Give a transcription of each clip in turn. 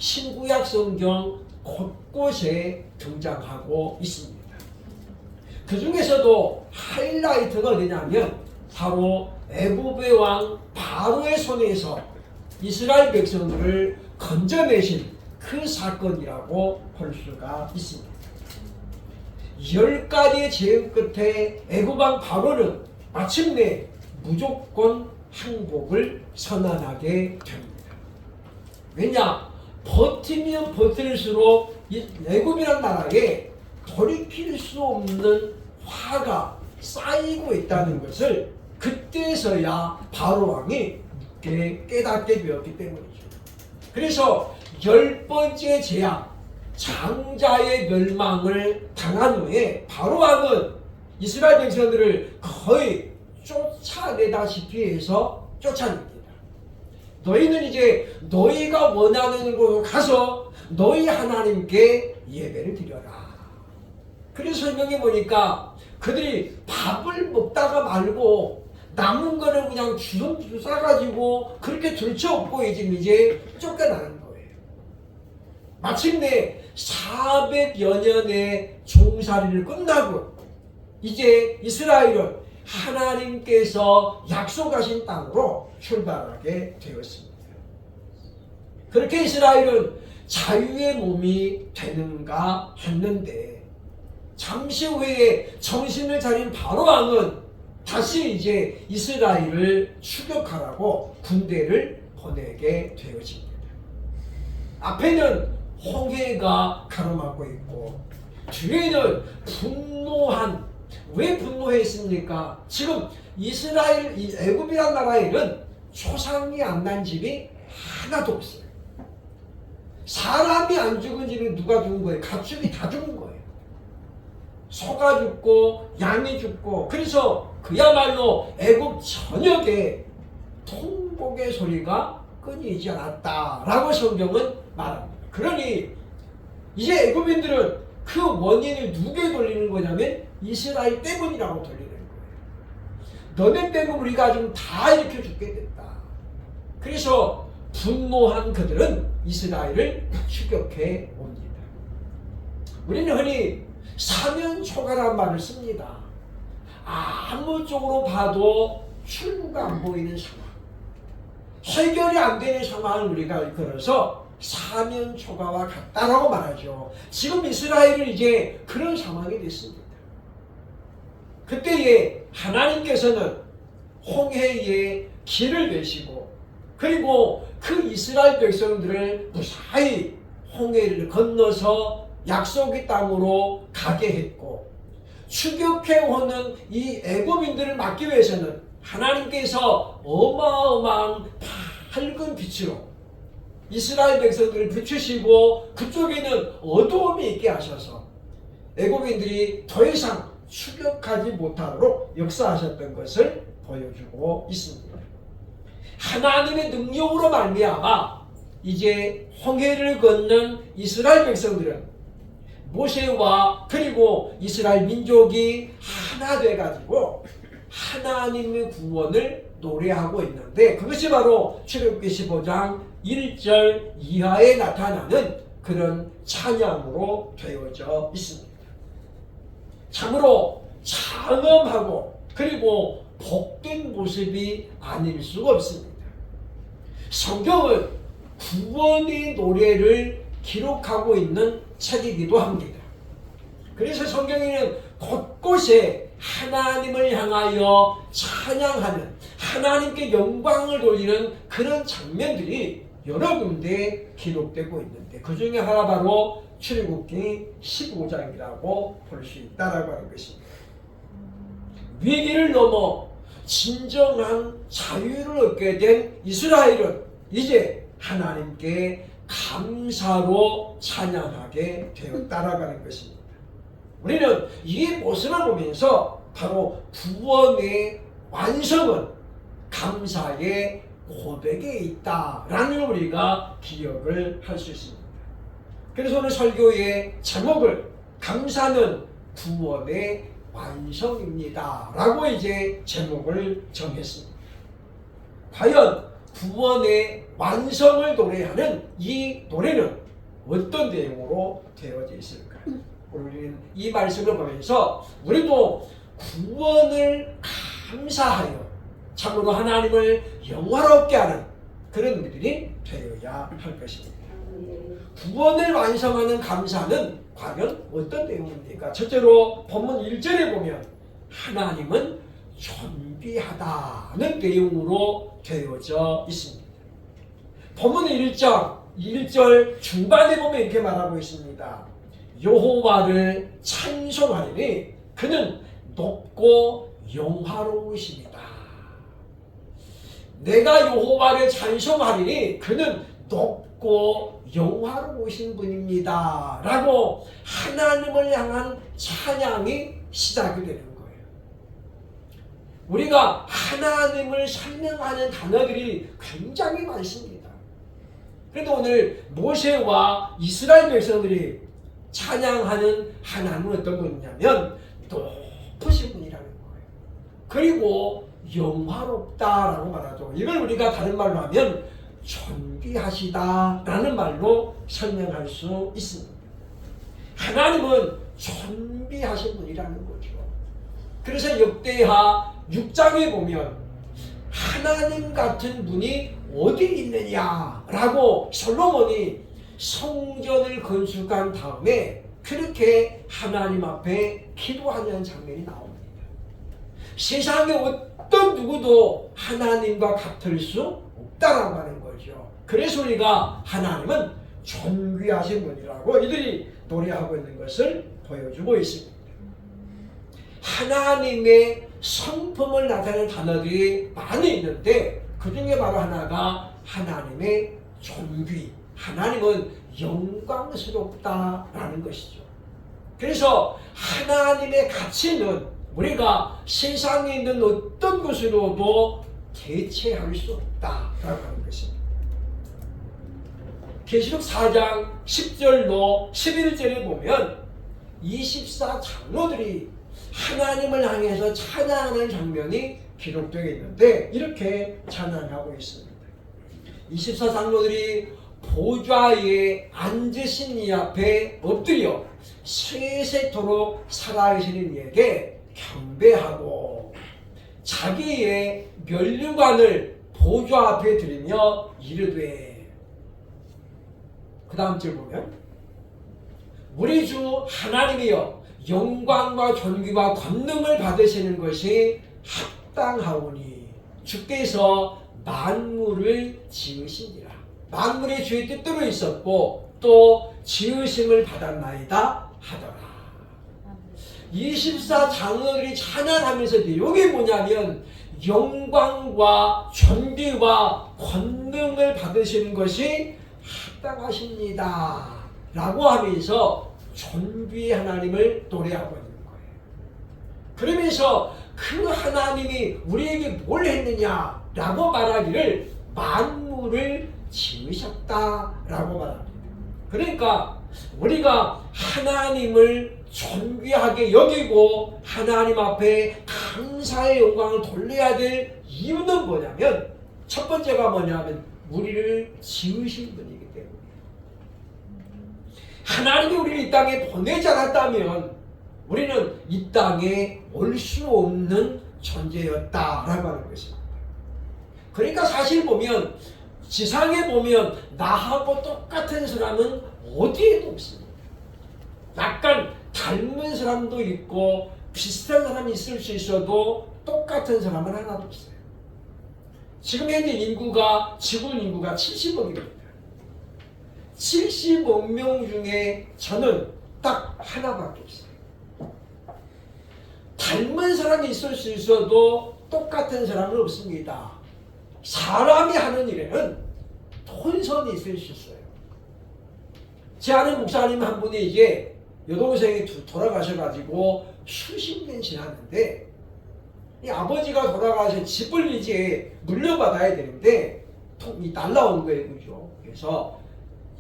신구약 성경 곳곳에 등장하고 있습니다. 그 중에서도 하이라이트가 어디냐면 바로 애굽의 왕 바로의 손에서 이스라엘 백성들을 건져내신 그 사건이라고 볼 수가 있습니다. 10가지의 재앙 끝에 애굽 왕 바로는 마침내 무조건 항복을 선언하게 됩니다. 왜냐? 버티면 버틸수록 이 애굽이란 나라에 돌이킬 수 없는 화가 쌓이고 있다는 것을 그때서야 바로 왕이 깨닫게 되었기 때문이죠. 그래서 10번째 재앙, 장자의 멸망을 당한 후에 바로 왕은 이스라엘 백성들을 거의 쫓아내다시피 해서 쫓아냅니다. 너희는 이제 너희가 원하는 곳으로 가서 너희 하나님께 예배를 드려라. 그래서 설명해 보니까 그들이 밥을 먹다가 말고 남은 거를 그냥 주섬주섬 싸가지고 그렇게 들쳐업고 이제 쫓겨나는 거예요. 마침내 400여 년의 종살이를 끝나고 이제 이스라엘은 하나님께서 약속하신 땅으로 출발하게 되었습니다. 그렇게 이스라엘은 자유의 몸이 되는가 했는데 잠시 후에 정신을 차린 바로 왕은 다시 이제 이스라엘을 추격하라고 군대를 보내게 되어집니다. 앞에는 홍해가 가로막고 있고 뒤에는 왜 분노했습니까? 지금 이스라엘, 이 애굽이란 나라에는 초상이 안 난 집이 하나도 없어요. 사람이 안 죽은 집이 누가 죽은 거예요? 가축이 다 죽은 거예요. 소가 죽고 양이 죽고 그래서 그야말로 애굽 전역에 통곡의 소리가 끊이지 않았다라고 성경은 말합니다. 그러니 이제 애굽인들은 그 원인을 누구에 돌리는 거냐면 이스라엘 때문이라고 돌리는 거예요. 너네 때문에 우리가 지금 다 이렇게 죽게 됐다. 그래서 분노한 그들은 이스라엘을 추격해 옵니다. 우리는 흔히 사면초가란 말을 씁니다. 아무 쪽으로 봐도 출구가 안 보이는 상황, 해결이 안 되는 상황을 우리가 일컬어서 사면초가와 같다라고 말하죠. 지금 이스라엘은 이제 그런 상황이 됐습니다. 그때에 하나님께서는 홍해에 길을 내시고 그리고 그 이스라엘 백성들을 무사히 홍해를 건너서 약속의 땅으로 가게 했고 추격해오는 이 애굽인들을 막기 위해서는 하나님께서 어마어마한 밝은 빛으로 이스라엘 백성들을 비추시고 그쪽에는 어두움이 있게 하셔서 애굽인들이 더 이상 추격하지 못하도록 역사하셨던 것을 보여주고 있습니다. 하나님의 능력으로 말미암아 이제 홍해를 걷는 이스라엘 백성들은 모세와 그리고 이스라엘 민족이 하나 돼가지고 하나님의 구원을 노래하고 있는데 그것이 바로 출애굽기 15장 1절 이하에 나타나는 그런 찬양으로 되어져 있습니다. 참으로 장엄하고 그리고 복된 모습이 아닐 수가 없습니다. 성경은 구원의 노래를 기록하고 있는 책이기도 합니다. 그래서 성경에는 곳곳에 하나님을 향하여 찬양하는 하나님께 영광을 돌리는 그런 장면들이 여러 군데 기록되고 있는데 그 중에 하나 바로 출애굽기 15장이라고 볼 수 있다라고 하는 것입니다. 위기를 넘어 진정한 자유를 얻게 된 이스라엘은 이제 하나님께 감사로 찬양하게 되었다라고 하는 것입니다. 우리는 이 모습을 보면서 바로 구원의 완성은 감사의 고백에 있다라는 걸 우리가 기억을 할 수 있습니다. 그래서 오늘 설교의 제목을 감사는 구원의 완성입니다 라고 이제 제목을 정했습니다. 과연 구원의 완성을 노래하는 이 노래는 어떤 내용으로 되어져 있을까요? 우리는 이 말씀을 보면서 우리도 구원을 감사하여 참으로 하나님을 영화롭게 하는 그런 일들이 되어야 할 것입니다. 구원을 완성하는 감사는 과연 어떤 내용입니까? 첫째로 본문 1절에 보면 하나님은 존귀하다는 내용으로 되어져 있습니다. 본문 1절 중반에 보면 이렇게 말하고 있습니다. 여호와를 찬송하리니 그는 높고 영화로우십니다. 내가 여호와를 찬송하리니 그는 높고 영화로우신 분입니다. 라고 하나님을 향한 찬양이 시작이 되는 거예요. 우리가 하나님을 설명하는 단어들이 굉장히 많습니다. 그런데 오늘 모세와 이스라엘 백성들이 찬양하는 하나님은 어떤 분이냐면 높으신 분이라는 거예요. 그리고 영화롭다라고 말하죠. 이걸 우리가 다른 말로 하면 존귀하시다라는 말로 설명할 수 있습니다. 하나님은 존귀하신 분이라는 거죠. 그래서 역대하 6장에 보면 하나님 같은 분이 어디 있느냐라고 솔로몬이 성전을 건축한 다음에 그렇게 하나님 앞에 기도하는 장면이 나옵니다. 세상에 어떤 누구도 하나님과 같을 수 없다라고 하는 거죠. 그래서 우리가 하나님은 존귀하신 분이라고 이들이 노래하고 있는 것을 보여주고 있습니다. 하나님의 성품을 나타내는 단어들이 많이 있는데 그 중에 바로 하나가 하나님의 존귀, 하나님은 영광스럽다라는 것이죠. 그래서 하나님의 가치는 우리가 세상에 있는 어떤 것으로도 대체할 수 없다라고 하는 것입니다. 계시록 4장 10절로 11절에 보면 24장로들이 하나님을 향해서 찬양하는 장면이 기록되어 있는데 이렇게 찬양하고 있습니다. 24장로들이 보좌에 앉으신 이 앞에 엎드려 세세토록 살아계신 이에게 경배하고 자기의 면류관을 보좌 앞에 드리며 이르되, 그 다음 절 보면 우리 주 하나님이여 영광과 존귀와 권능을 받으시는 것이 합당하오니 주께서 만물을 지으시니라. 만물의 주의 뜻대로 있었고 또 지으심을 받았나이다 하더라. 24장로들이 찬양하면서 내용이 뭐냐면 영광과 존귀와 권능을 받으시는 것이 합당하십니다 라고 하면서 존귀의 하나님을 노래하고 있는 거예요. 그러면서 그 하나님이 우리에게 뭘 했느냐 라고 말하기를 만물을 지으셨다라고 말합니다. 그러니까 우리가 하나님을 존귀하게 여기고 하나님 앞에 감사의 영광을 돌려야 될 이유는 뭐냐면 첫 번째가 뭐냐면 우리를 지으신 분이기 때문에 하나님이 우리를 이 땅에 보내지 않았다면 우리는 이 땅에 올 수 없는 존재였다라고 하는 것입니다. 그러니까 사실 보면 지상에 보면 나하고 똑같은 사람은 어디에도 없습니다. 약간 닮은 사람도 있고 비슷한 사람이 있을 수 있어도 똑같은 사람은 하나도 없어요. 지금 현재 지구 인구가 70억입니다. 70억 명 중에 저는 딱 하나밖에 없어요. 닮은 사람이 있을 수 있어도 똑같은 사람은 없습니다. 사람이 하는 일에는 혼선이 있을 수 있어요. 제 아는 목사님 한 분이 이제 여동생이 돌아가셔가지고 수십 년 지났는데 이 아버지가 돌아가서 집을 이제 물려받아야 되는데 통이 날라온 거예요. 그죠? 그래서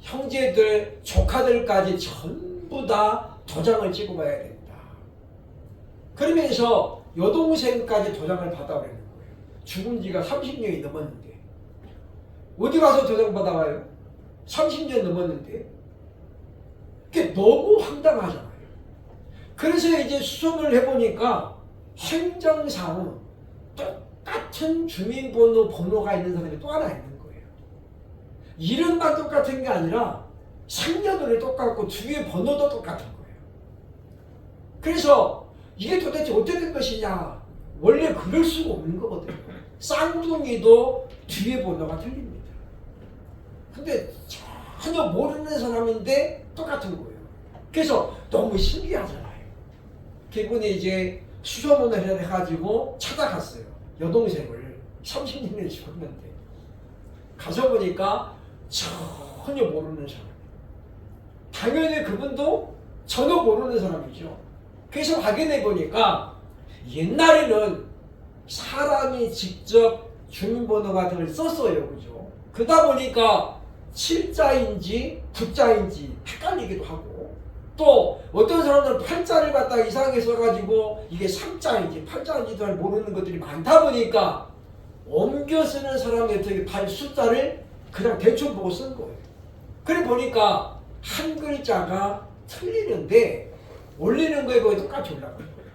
형제들, 조카들까지 전부 다 도장을 찍어봐야 된다. 그러면서 여동생까지 도장을 받아버리는 거예요. 죽은 지가 30년이 넘었는데 어디 가서 도장받아와요? 30년 넘었는데. 그게 너무 황당하잖아요. 그래서 이제 수정을 해보니까 행정상 똑같은 주민번호가 있는 사람이 또 하나 있는 거예요. 이름만 똑같은 게 아니라 생년월일 똑같고 주민 번호도 똑같은 거예요. 그래서 이게 도대체 어떻게 된 것이냐? 원래 그럴 수가 없는 거거든요. 쌍둥이도 뒤에 번호가 틀립니다. 근데 전혀 모르는 사람인데 똑같은 거예요. 그래서 너무 신기하잖아요. 그분이 이제 수소문을 해가지고 찾아갔어요. 여동생을 30년을 죽었는데 가서 보니까 전혀 모르는 사람. 당연히 그분도 전혀 모르는 사람이죠. 그래서 확인해 보니까 옛날에는 사람이 직접 주민번호 같은 걸 썼어요. 그죠? 그러다 보니까 7자인지 9자인지 헷갈리기도 하고, 또 어떤 사람들은 8자를 갖다 이상하게 써가지고 이게 3자인지 8자인지 잘 모르는 것들이 많다 보니까 옮겨 쓰는 사람이 어떻게 숫자를 그냥 대충 보고 쓴 거예요. 그래 보니까 한 글자가 틀리는데 올리는 거에 거의 똑같이 올라가는 거예요.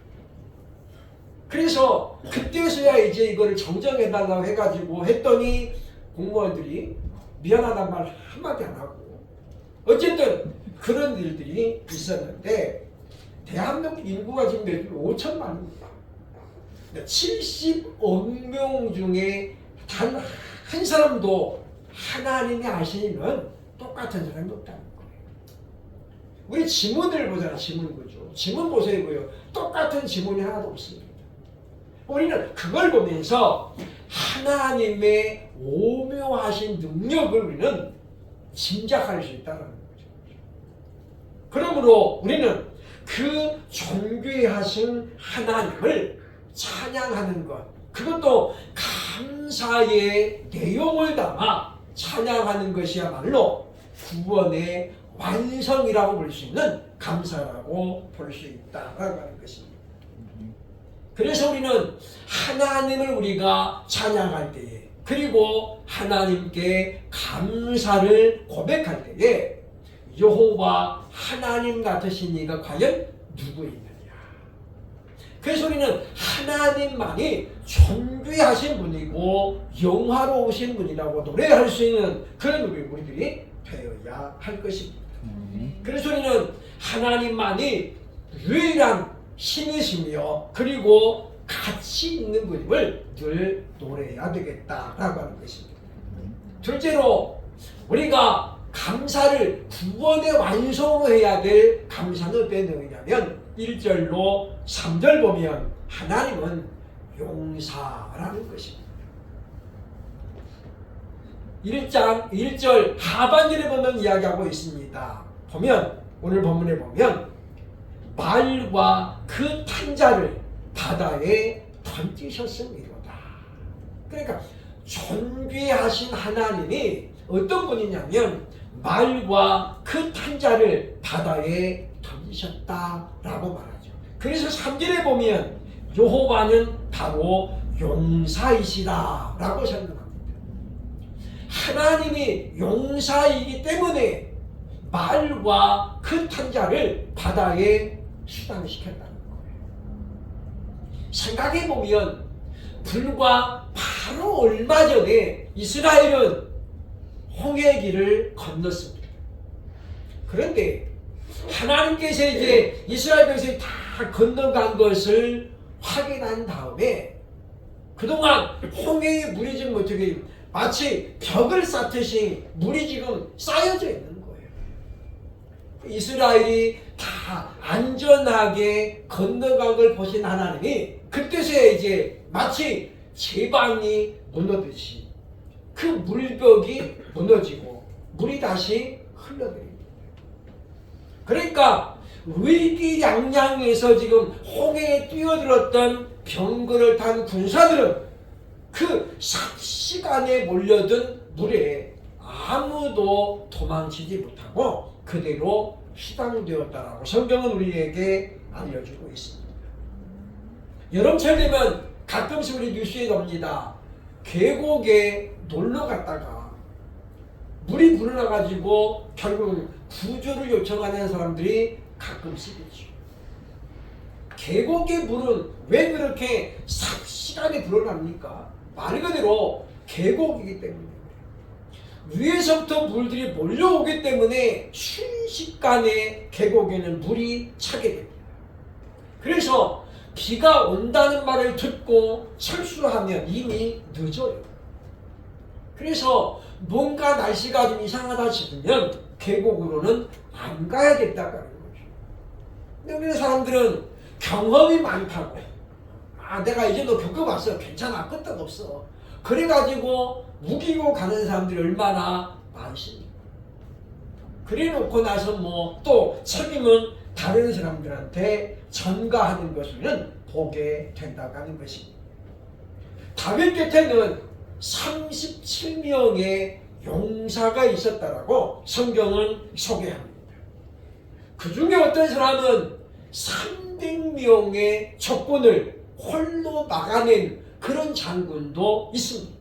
그래서 그때서야 이제 이거를 정정해달라고 해가지고 했더니 공무원들이 미안하단 말 한마디 안 하고, 어쨌든 그런 일들이 있었는데 대한민국 인구가 지금 5천만입니다. 70억 명 중에 단 한 사람도 하나님이 아시는 똑같은 사람이 없다는 거예요. 우리 지문을 보잖아요. 지문 보죠. 지문 보세요. 똑같은 지문이 하나도 없습니다. 우리는 그걸 보면서 하나님의 오묘하신 능력을 우리는 짐작할 수 있다는 거죠. 그러므로 우리는 그 존귀하신 하나님을 찬양하는 것, 그것도 감사의 내용을 담아 찬양하는 것이야말로 구원의 완성이라고 볼 수 있는 감사라고 볼 수 있다라고 하는 것입니다. 그래서 우리는 하나님을 우리가 찬양할 때에, 그리고 하나님께 감사를 고백할 때에 여호와 하나님 같으신 이가 과연 누구 있느냐? 그래서 우리는 하나님만이 존귀하신 분이고 영화로우신 분이라고 노래할 수 있는 그런 우리들이 되어야 할 것입니다. 그래서 우리는 하나님만이 유일한 신이시며 그리고 가치 있는 분임을 늘 노래해야 되겠다라고 하는 것입니다. 둘째로 우리가 감사를 구원의 완성으로 해야 될 감사는 어떤 내용이냐면 1절로 3절 보면 하나님은 용사라는 것입니다. 1절 하반절에 보면 이야기하고 있습니다. 보면 오늘 본문에 보면 말과 그 탄자를 바다에 던지셨음이로다. 그러니까 존귀하신 하나님이 어떤 분이냐면 말과 그 탄자를 바다에 던지셨다라고 말하죠. 그래서 3절에 보면 여호와는 바로 용사이시다라고 설명합니다. 하나님이 용사이기 때문에 말과 그 탄자를 바다에 수당시켰다는 거예요. 생각해보면 불과 바로 얼마 전에 이스라엘은 홍해길을 건넜습니다. 그런데 하나님께서 이제 이스라엘 백성이 다 건너간 것을 확인한 다음에 그동안 홍해의 물이 지금 어떻게 마치 벽을 쌓듯이 물이 지금 쌓여져 있는 거예요. 이스라엘이 다 안전하게 건너간 걸 보신 하나님이 그때서야 이제 마치 제방이 무너듯이 그 물벽이 무너지고 물이 다시 흘러내립니다. 그러니까 위기양양에서 지금 홍해에 뛰어들었던 병거를 탄 군사들은 그 삽시간에 몰려든 물에 아무도 도망치지 못하고 그대로 희당되었다라고 성경은 우리에게 알려주고 있습니다. 여름철 되면 가끔씩 우리 뉴스에 나옵니다. 계곡에 놀러 갔다가 물이 불어나가지고 결국 구조를 요청하는 사람들이 가끔씩 있죠. 계곡의 물은 왜 그렇게 삽시간에 불어납니까? 말 그대로 계곡이기 때문에 위에서부터 물들이 몰려오기 때문에 순식간에 계곡에는 물이 차게 됩니다. 그래서 비가 온다는 말을 듣고 철수하면 이미 늦어요. 그래서 뭔가 날씨가 좀 이상하다 싶으면 계곡으로는 안 가야겠다고 하는 거죠. 근데 우리 사람들은 경험이 많다고, 내가 이 정도 겪어봤어, 괜찮아, 끄떡없어, 그래가지고 우기고 가는 사람들이 얼마나 많습니까? 그래 놓고 나서 뭐 또 책임은 다른 사람들한테 전가하는 것을 보게 된다고 하는 것입니다. 다윗 곁에는 37명의 용사가 있었다라고 성경은 소개합니다. 그 중에 어떤 사람은 300명의 적군을 홀로 막아낸 그런 장군도 있습니다.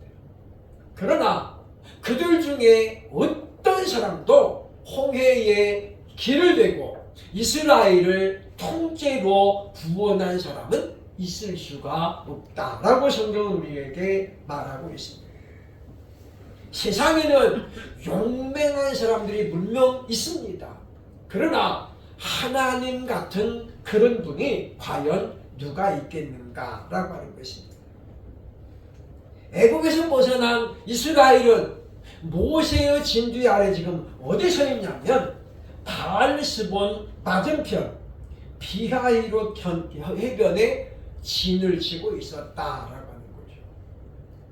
그러나 그들 중에 어떤 사람도 홍해에 길을 대고 이스라엘을 통째로 구원한 사람은 있을 수가 없다라고 성경은 우리에게 말하고 있습니다. 세상에는 용맹한 사람들이 분명 있습니다. 그러나 하나님 같은 그런 분이 과연 누가 있겠는가라고 하는 것입니다. 애국에서 벗어난 이스라엘은 모세의 진두의 아래 지금 어디 서 있냐면 바알스본 맞은편 비하이롯 해변에 진을 치고 있었다라고 하는 거죠.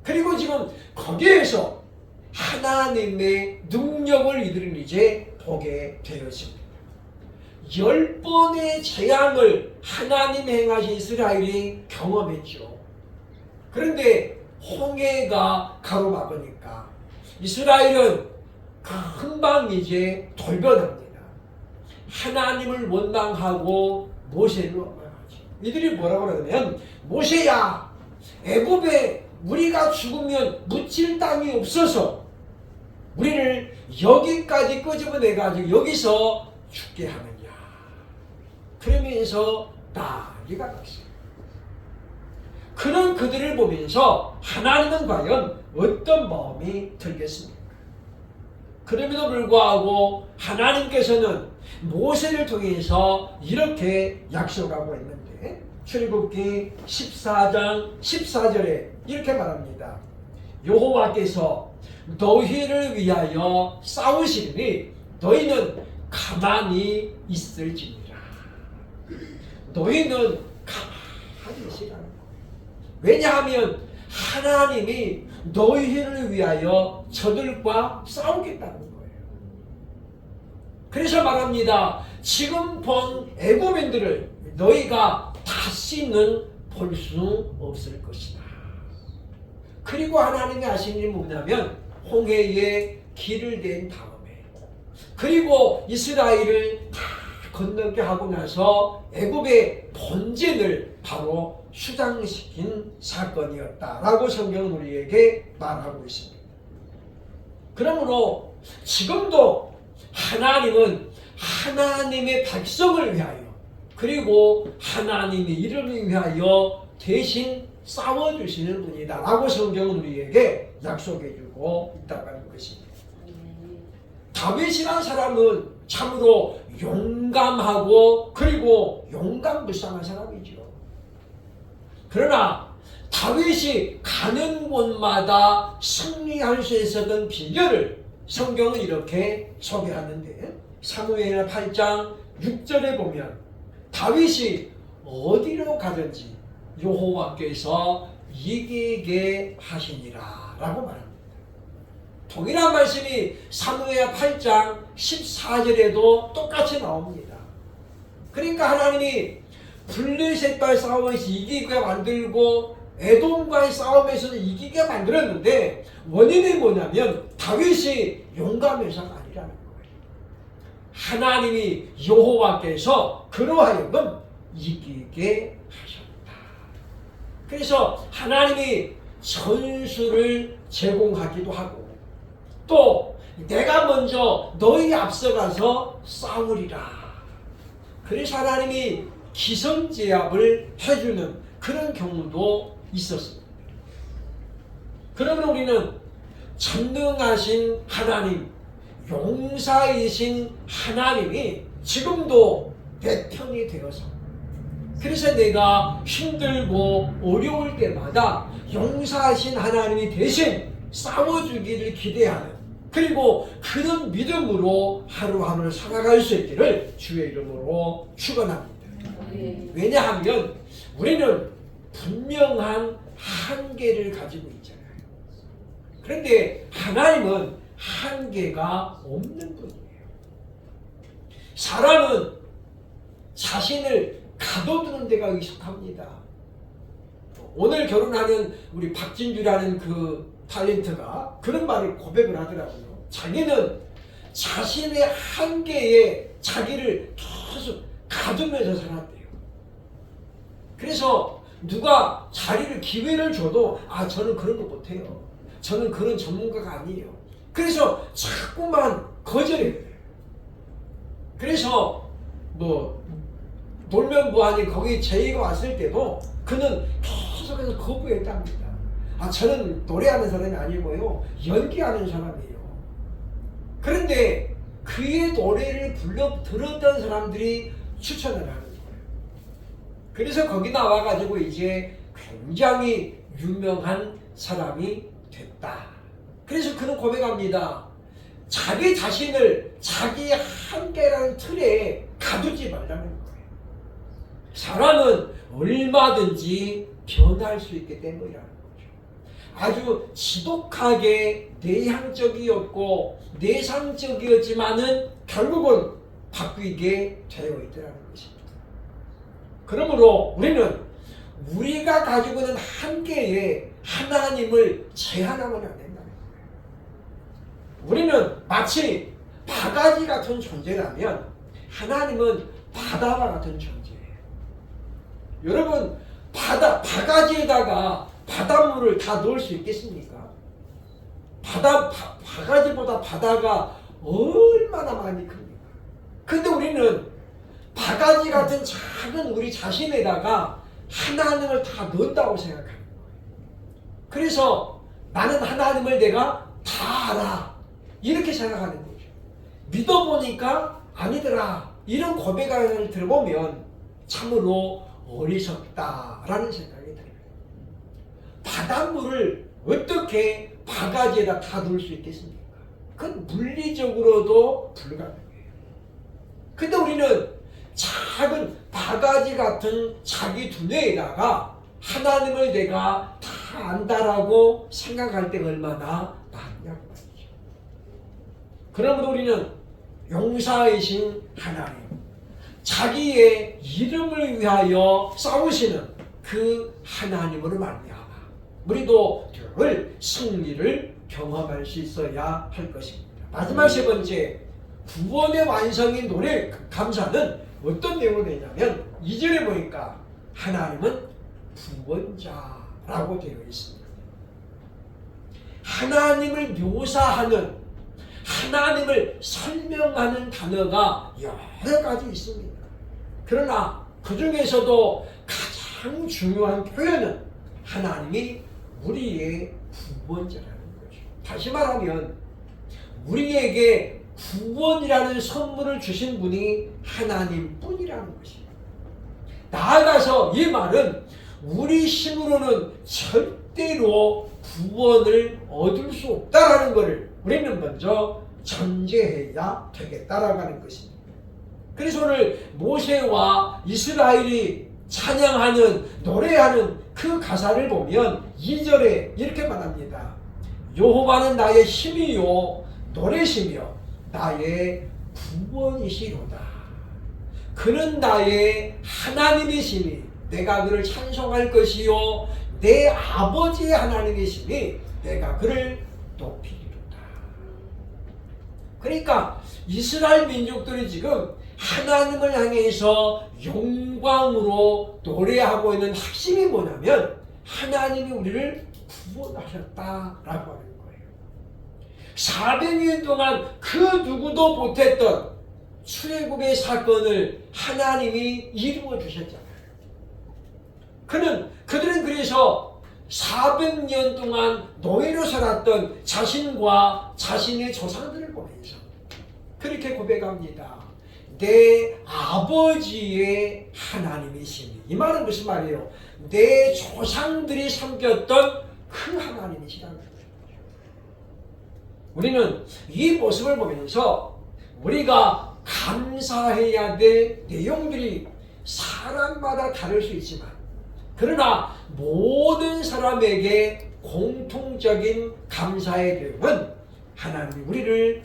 그리고 지금 거기에서 하나님의 능력을 이들은 이제 보게 되었습니다. 10번의 재앙을 하나님 행하신 이스라엘이 경험했죠. 그런데 홍해가 가로막으니까 이스라엘은 금방 이제 돌변합니다. 하나님을 원망하고 모세를 원망하죠. 이들이 뭐라고 그러냐면, 모세야, 애굽에 우리가 죽으면 묻힐 땅이 없어서 우리를 여기까지 끄집어내가지고 여기서 죽게 하느냐. 그러면서 난리가 났어요. 그런 그들을 보면서 하나님은 과연 어떤 마음이 들겠습니까? 그럼에도 불구하고 하나님께서는 모세를 통해서 이렇게 약속하고 있는데, 출애굽기 14장 14절에 이렇게 말합니다. 여호와께서 너희를 위하여 싸우시리니 너희는 가만히 있을지니라. 너희는 가만히 있으라는 거예요. 왜냐하면 하나님이 너희를 위하여 저들과 싸우겠다는 거예요. 그래서 말합니다. 지금 본 애굽인들을 너희가 다시는 볼 수 없을 것이다. 그리고 하나님이 하신 일이 뭐냐면, 홍해에 길을 댄 다음에, 그리고 이스라엘을 다 건너게 하고 나서 애굽의 본진을 바로 수장시킨 사건이었다라고 성경은 우리에게 말하고 있습니다. 그러므로 지금도 하나님은 하나님의 백성을 위하여, 그리고 하나님의 이름을 위하여 대신 싸워주시는 분이다 라고 성경은 우리에게 약속해주고 있다고 하는 것입니다. 다윗이라는 사람은 참으로 용감하고 그리고 용감불상한 사람이죠. 그러나 다윗이 가는 곳마다 승리할 수 있었던 비결을 성경은 이렇게 소개하는데, 사무엘 8장 6절에 보면 다윗이 어디로 가든지 여호와께서 이기게 하시니라 라고 말합니다. 동일한 말씀이 사무엘 8장 14절에도 똑같이 나옵니다. 그러니까 하나님이 블레셋과의 싸움에서 이기게 만들고 에돔과의 싸움에서는 이기게 만들었는데, 원인이 뭐냐면 다윗이 용감해서가 아니라는 거예요. 하나님이 여호와께서 그로 하여금 이기게 하셨다. 그래서 하나님이 전술을 제공하기도 하고, 또 내가 먼저 너희 앞서가서 싸우리라. 그래서 하나님이 기선제압을 해주는 그런 경우도 있었습니다. 그러면 우리는 전능하신 하나님, 용사이신 하나님이 지금도 내 편이 되어서, 그래서 내가 힘들고 어려울 때마다 용사하신 하나님이 대신 싸워주기를 기대하는, 그리고 그런 믿음으로 하루하루를 살아갈 수 있기를 주의 이름으로 축원합니다. 왜냐하면 우리는 분명한 한계를 가지고 있잖아요. 그런데 하나님은 한계가 없는 분이에요. 사람은 자신을 가둬두는 데가 익숙합니다. 오늘 결혼하는 우리 박진주라는 그 탤런트가 그런 말을 고백을 하더라고요. 자기는 자신의 한계에 자기를 계속 가두면서 살았대요. 그래서 누가 자리를 기회를 줘도 저는 그런 거 못해요. 저는 그런 전문가가 아니에요. 그래서 자꾸만 거절해요. 그래서 놀면 뭐하니 거기 제의가 왔을 때도 그는 계속해서 거부했답니다. 저는 노래하는 사람이 아니고요, 연기하는 사람이에요. 그런데 그의 노래를 불러 들었던 사람들이 추천을 하는 거예요. 그래서 거기 나와가지고 이제 굉장히 유명한 사람이 됐다. 그래서 그는 고백합니다. 자기 자신을 자기 한계라는 틀에 가두지 말라는 거예요. 사람은 얼마든지 변할 수 있기 때문이라는 거죠. 아주 지독하게 내향적이었고 내상적이었지만은 결국은 바뀌게 되어 있더라는 것입니다. 그러므로 우리는 우리가 가지고 있는 한계에 하나님을 제한하면 안 된다는 거예요. 우리는 마치 바가지 같은 존재라면 하나님은 바다와 같은 존재예요. 여러분, 바가지에다가 바닷물을 다 넣을 수 있겠습니까? 바가지보다 바다가 얼마나 많이 큽니까? 근데 우리는 바가지 같은 작은 우리 자신에다가 하나님을 다 넣는다고 생각하는 거예요. 그래서 나는 하나님을 내가 다 알아, 이렇게 생각하는 거죠. 믿어보니까 아니더라, 이런 고백을 들어보면 참으로 어리석다라는 생각이 들어요. 바닷물을 어떻게 바가지에다 다 넣을 수 있겠습니까? 그건 물리적으로도 불가능해요. 근데 우리는 작은 바가지 같은 자기 두뇌에다가 하나님을 내가 다 안다라고 생각할 때가 얼마나 많냐고 말이죠. 그러므로 우리는 용사이신 하나님, 자기의 이름을 위하여 싸우시는 그 하나님으로 말미암아 우리도 늘 승리를 경험할 수 있어야 할 것입니다. 마지막 세 번째, 구원의 완성인 노래 감사는 어떤 내용으로 되냐면 2절에 보니까 하나님은 구원자라고 되어 있습니다. 하나님을 묘사하는, 하나님을 설명하는 단어가 여러 가지 있습니다. 그러나 그 중에서도 가장 중요한 표현은 하나님이 우리의 구원자라는 거죠. 다시 말하면 우리에게 구원이라는 선물을 주신 분이 하나님뿐이라는 것입니다. 나아가서 이 말은 우리 힘으로는 절대로 구원을 얻을 수 없다라는 것을 우리는 먼저 전제해야 되겠다라고 하는 것입니다. 그래서 오늘 모세와 이스라엘이 찬양하는, 노래하는 그 가사를 보면 2절에 이렇게 말합니다. 여호와는 나의 힘이요 노래시며 나의 구원이시로다. 그는 나의 하나님이시니 내가 그를 찬송할 것이요 내 아버지의 하나님이시니 내가 그를 높이리로다. 그러니까 이스라엘 민족들이 지금 하나님을 향해서 영광으로 노래하고 있는 핵심이 뭐냐면 하나님이 우리를 구원하셨다라고 하는 거예요. 400년 동안 그 누구도 못했던 출애굽의 사건을 하나님이 이루어 주셨잖아요. 그들은 그래서 400년 동안 노예로 살았던 자신과 자신의 조상들을 보면서 그렇게 고백합니다. 내 아버지의 하나님이시니. 이 말은 무슨 말이에요? 내 조상들이 섬겼던 그 하나님이시라는 거예요. 우리는 이 모습을 보면서 우리가 감사해야 될 내용들이 사람마다 다를 수 있지만, 그러나 모든 사람에게 공통적인 감사의 내용은 하나님이 우리를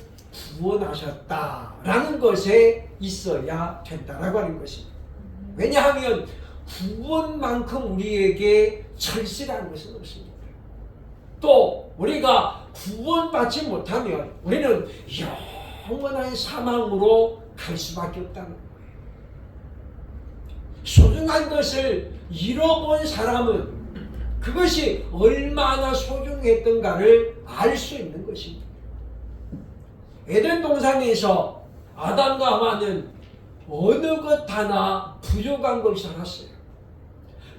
구원하셨다라는 것에 있어야 된다라고 하는 것입니다. 왜냐하면 구원만큼 우리에게 절실한 것은 없습니다. 또 우리가 구원받지 못하면 우리는 영원한 사망으로 갈 수밖에 없다는 거예요. 소중한 것을 잃어본 사람은 그것이 얼마나 소중했던가를 알 수 있는 것입니다. 에덴 동산에서 아담과 하와는 어느 것 하나 부족한 것이 살았어요.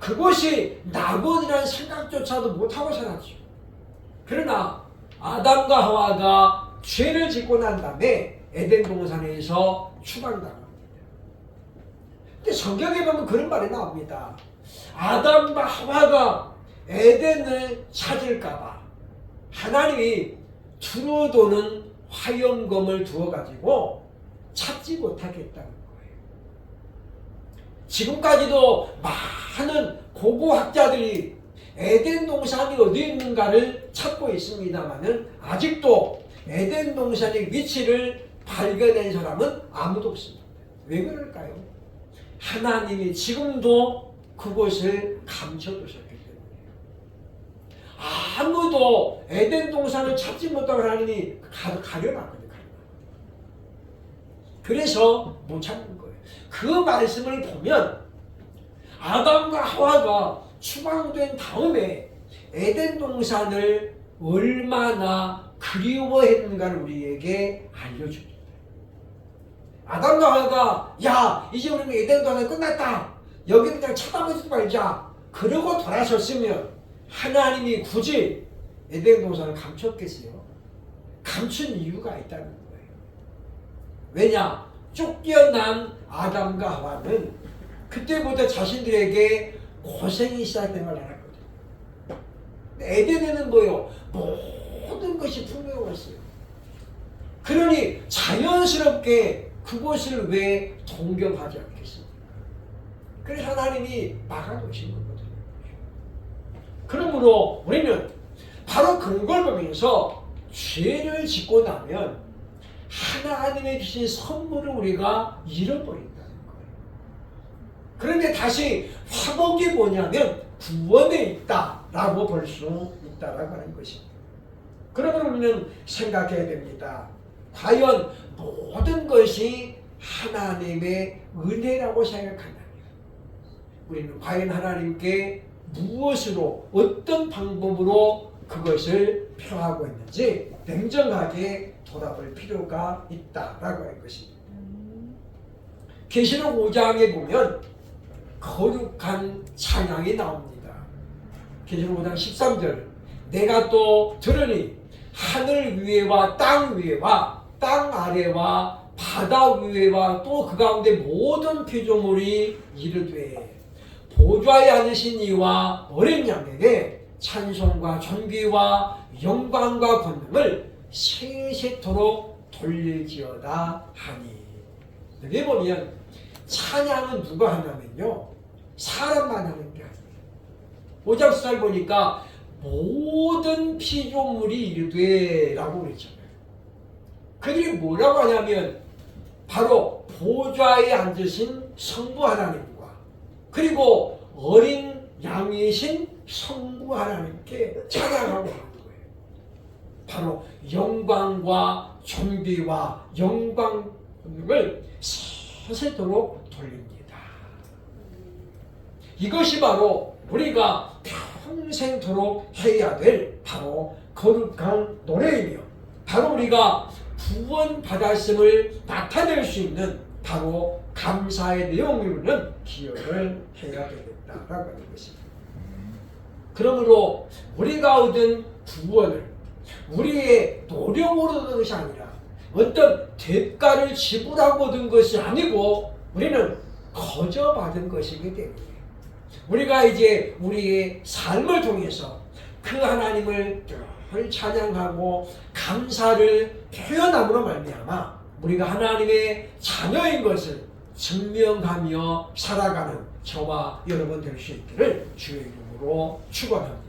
그것이 낙원이라는 생각조차도 못하고 살았죠. 그러나 아담과 하와가 죄를 짓고 난 다음에 에덴 동산에서 추방당합니다. 근데 성경에 보면 그런 말이 나옵니다. 아담과 하와가 에덴을 찾을까봐 하나님이 두루도는 화염검을 두어가지고 찾지 못하겠다는 거예요. 지금까지도 많은 고고학자들이 에덴 동산이 어디 있는가를 찾고 있습니다만은 아직도 에덴 동산의 위치를 발견한 사람은 아무도 없습니다. 왜 그럴까요? 하나님이 지금도 그곳을 감춰두셨기 때문이에요. 아무도 에덴 동산을 찾지 못하고 하나님이 가려놨거든요. 그래서 못 찾는 거예요. 그 말씀을 보면 아담과 하와가 추방된 다음에 에덴 동산을 얼마나 그리워했는가를 우리에게 알려줍니다. 아담과 하와가 야 이제 우리는 에덴 동산 끝났다. 여기는 그냥 쳐다보지 말자. 그러고 돌아섰으면 하나님이 굳이 에덴 동산을 감췄겠어요? 감춘 이유가 있다는 거예요. 왜냐? 쫓겨난 아담과 하와는 그때부터 자신들에게 고생이 시작된 걸 알았거든요. 에덴에는 뭐예요? 모든 것이 풍요로웠어요. 그러니 자연스럽게 그곳을 왜 동경하지 않겠습니까? 그래서 하나님이 막아놓으신 거거든요. 그러므로 우리는 바로 그걸 보면서 죄를 짓고 나면 하나님의 주신 선물을 우리가 잃어버린다는 거예요. 그런데 다시 화복이 뭐냐면 구원에 있다라고 볼 수 있다라고 하는 것입니다. 그러면 우리는 생각해야 됩니다. 과연 모든 것이 하나님의 은혜라고 생각한다면 우리는 과연 하나님께 무엇으로 어떤 방법으로 그것을 표하고 있는지 냉정하게 돌아볼 필요가 있다라고 할 것입니다. 계시록 5장에 보면 거룩한 찬양이 나옵니다. 계시록 5장 13절 내가 또 들으니 하늘 위에와 땅 위에와 땅 아래와 바다 위에와 또 그 가운데 모든 피조물이 이르되 보좌에 앉으신 이와 어린 양에게 찬송과 존귀와 영광과 권능을 세세토록 돌릴지어다 하니. 여기 보면 찬양은 누가 하냐면요 사람만 하는 게 아니에요. 5장 14절 보니까 모든 피조물이 이르되 라고 그랬잖아요. 그들이 뭐라고 하냐면 바로 보좌에 앉으신 성부 하나님과 그리고 어린 양이신 성부 하나님께 찬양하고 하는 거예요. 바로 영광과 존귀와 영광을 세세토록 돌립니다. 이것이 바로 우리가 평생토록 해야 될 바로 거룩한 노래이며 바로 우리가 구원받았음을 나타낼 수 있는 바로 감사의 내용으로는 기억을 해야 되겠다라고 하는 것입니다. 그러므로 우리가 얻은 구원을 우리의 노력으로 얻은 것이 아니라 어떤 대가를 지불하고 얻은 것이 아니고 우리는 거저 받은 것이기 때문에 우리가 이제 우리의 삶을 통해서 그 하나님을 늘 찬양하고 감사를 표현함으로 말미암아 우리가 하나님의 자녀인 것을 증명하며 살아가는 저와 여러분 될 수 있기를 주의 이름으로 축원합니다.